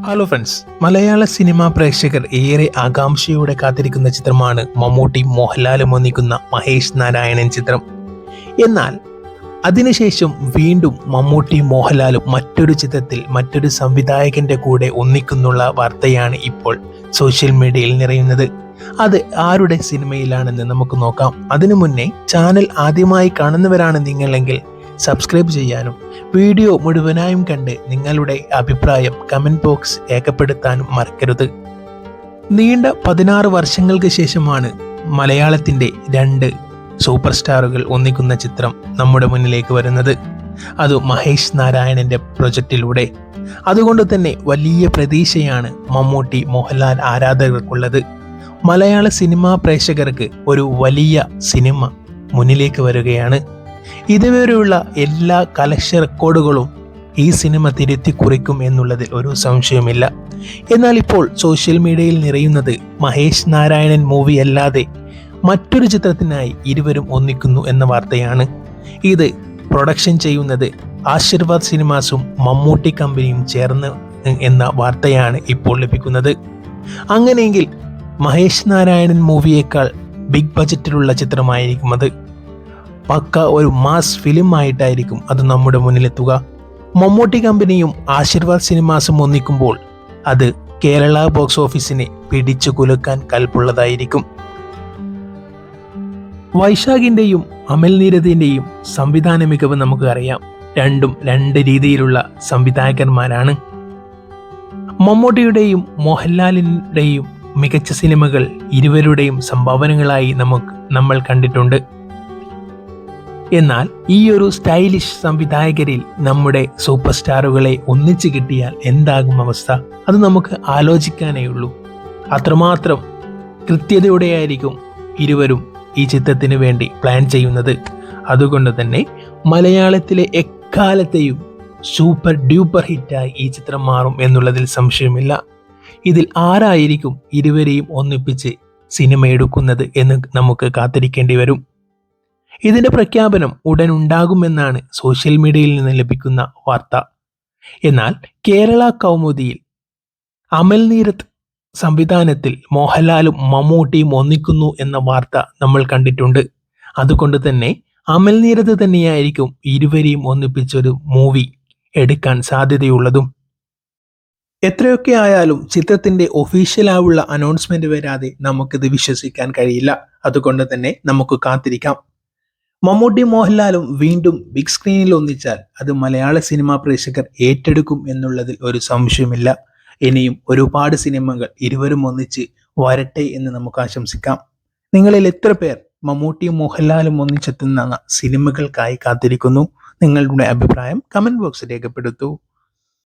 Hello friends, മലയാള cinema പ്രേക്ഷകർ ഏറെ ആകാംക്ഷയോടെ കാത്തിരിക്കുന്ന ചിത്രമാണ് മമ്മൂട്ടി മോഹൻലാലും ഒന്നിക്കുന്ന മഹേഷ് നാരായണൻ ചിത്രം. എന്നാൽ അതിനുശേഷം വീണ്ടും മമ്മൂട്ടി മോഹൻലാലും മറ്റൊരു ചിത്രത്തിൽ മറ്റൊരു സംവിധായകന്റെ കൂടെ ഒന്നിക്കുന്നുള്ള വാർത്തയാണ് ഇപ്പോൾ സോഷ്യൽ മീഡിയയിൽ നിറയുന്നത്. അത് ആരുടെ സിനിമയിലാണെന്ന് നമുക്ക് നോക്കാം. അതിനു മുന്നേ ചാനൽ ആദ്യമായി കാണുന്നവരാണ് നിങ്ങളെങ്കിൽ സബ്സ്ക്രൈബ് ചെയ്യാനും വീഡിയോ മുഴുവനായും കണ്ട് നിങ്ങളുടെ അഭിപ്രായം കമന്റ് ബോക്സ് രേഖപ്പെടുത്താനും മറക്കരുത്. നീണ്ട 16 വർഷങ്ങൾക്ക് ശേഷമാണ് മലയാളത്തിന്റെ 2 സൂപ്പർ സ്റ്റാറുകൾ ഒന്നിക്കുന്ന ചിത്രം നമ്മുടെ മുന്നിലേക്ക് വരുന്നത്. അത് മഹേഷ് നാരായണന്റെ പ്രൊജക്റ്റിലൂടെ. അതുകൊണ്ട് തന്നെ വലിയ പ്രതീക്ഷയാണ് മമ്മൂട്ടി മോഹൻലാൽ ആരാധകർക്കുള്ളത്. മലയാള സിനിമാ പ്രേക്ഷകർക്ക് ഒരു വലിയ സിനിമ മുന്നിലേക്ക് വരികയാണ്. ഇതുവരെയുള്ള എല്ലാ കളക്ഷൻ റെക്കോർഡുകളും ഈ സിനിമ തിരുത്തി കുറിക്കും എന്നുള്ളതിൽ ഒരു സംശയവുമില്ല. എന്നാൽ ഇപ്പോൾ സോഷ്യൽ മീഡിയയിൽ നിറയുന്നത് മഹേഷ് നാരായണൻ മൂവി അല്ലാതെ മറ്റൊരു ചിത്രത്തിനായി ഇരുവരും ഒന്നിക്കുന്നു എന്ന വാർത്തയാണ്. ഇത് പ്രൊഡക്ഷൻ ചെയ്യുന്നത് ആശീർവാദ് സിനിമാസും മമ്മൂട്ടി കമ്പനിയും ചേർന്ന് എന്ന വാർത്തയാണ് ഇപ്പോൾ ലഭിക്കുന്നത്. അങ്ങനെയെങ്കിൽ മഹേഷ് നാരായണൻ മൂവിയേക്കാൾ ബിഗ് ബജറ്റിലുള്ള ചിത്രമായിരിക്കും അത്. പക്ക ഒരു മാസ് ഫിലിം ആയിട്ടായിരിക്കും അത് നമ്മുടെ മുന്നിലെത്തുക. മമ്മൂട്ടി കമ്പനിയും ആശീർവാദ് സിനിമാസും ഒന്നിക്കുമ്പോൾ അത് കേരള ബോക്സ് ഓഫീസിനെ പിടിച്ചു കുലുക്കാൻ കൽപ്പുള്ളതായിരിക്കും. വൈശാഖിന്റെയും അമൽ നീരദിന്റെയും സംവിധാന മികവ് നമുക്ക് അറിയാം. രണ്ടും 2 രീതിയിലുള്ള സംവിധായകന്മാരാണ്. മമ്മൂട്ടിയുടെയും മോഹൻലാലിന്റെയും മികച്ച സിനിമകൾ ഇരുവരുടെയും സംഭാവനകളായി നമ്മൾ കണ്ടിട്ടുണ്ട്. എന്നാൽ ഈ ഒരു സ്റ്റൈലിഷ് സംവിധായകരിൽ നമ്മുടെ സൂപ്പർ സ്റ്റാറുകളെ ഒന്നിച്ചു കിട്ടിയാൽ എന്താകും അവസ്ഥ? അത് നമുക്ക് ആലോചിക്കാനേ ഉള്ളൂ. അത്രമാത്രം കൃത്യതയോടെയായിരിക്കും ഇരുവരും ഈ ചിത്രത്തിന് വേണ്ടി പ്ലാൻ ചെയ്യുന്നത്. അതുകൊണ്ട് തന്നെ മലയാളത്തിലെ എക്കാലത്തെയും സൂപ്പർ ഡ്യൂപ്പർ ഹിറ്റായി ഈ ചിത്രം മാറും എന്നുള്ളതിൽ സംശയമില്ല. ഇതിൽ ആരായിരിക്കും ഇരുവരെയും ഒന്നിപ്പിച്ച് സിനിമ എടുക്കുന്നത് എന്ന് നമുക്ക് കാത്തിരിക്കേണ്ടി വരും. ഇതിന്റെ പ്രഖ്യാപനം ഉടൻ ഉണ്ടാകുമെന്നാണ് സോഷ്യൽ മീഡിയയിൽ നിന്ന് ലഭിക്കുന്ന വാർത്ത. എന്നാൽ കേരള കൗമുദിയിൽ അമൽ നീരദ് സംവിധാനത്തിൽ മോഹൻലാലും മമ്മൂട്ടിയും ഒന്നിക്കുന്നു എന്ന വാർത്ത നമ്മൾ കണ്ടിട്ടുണ്ട്. അതുകൊണ്ട് തന്നെ അമൽ നീരദ് തന്നെയായിരിക്കും ഇരുവരെയും ഒന്നിപ്പിച്ചൊരു മൂവി എടുക്കാൻ സാധ്യതയുള്ളതും. എത്രയൊക്കെ ആയാലും ചിത്രത്തിന്റെ ഒഫീഷ്യലായുള്ള അനൗൺസ്മെന്റ് വരാതെ നമുക്കിത് വിശ്വസിക്കാൻ കഴിയില്ല. അതുകൊണ്ട് തന്നെ നമുക്ക് കാത്തിരിക്കാം. മമ്മൂട്ടി മോഹൻലാലും വീണ്ടും ബിഗ് സ്ക്രീനിൽ ഒന്നിച്ചാൽ അത് മലയാള സിനിമാ പ്രേക്ഷകർ ഏറ്റെടുക്കും എന്നുള്ളതിൽ ഒരു സംശയമില്ല. ഇനിയും ഒരുപാട് സിനിമകൾ ഇരുവരും ഒന്നിച്ച് വരട്ടെ എന്ന് നമുക്ക് ആശംസിക്കാം. നിങ്ങളിൽ എത്ര പേർ മമ്മൂട്ടിയും മോഹൻലാലും ഒന്നിച്ചെത്തുന്ന സിനിമകൾക്കായി കാത്തിരിക്കുന്നു? നിങ്ങളുടെ അഭിപ്രായം കമന്റ് ബോക്സിൽ രേഖപ്പെടുത്തൂ.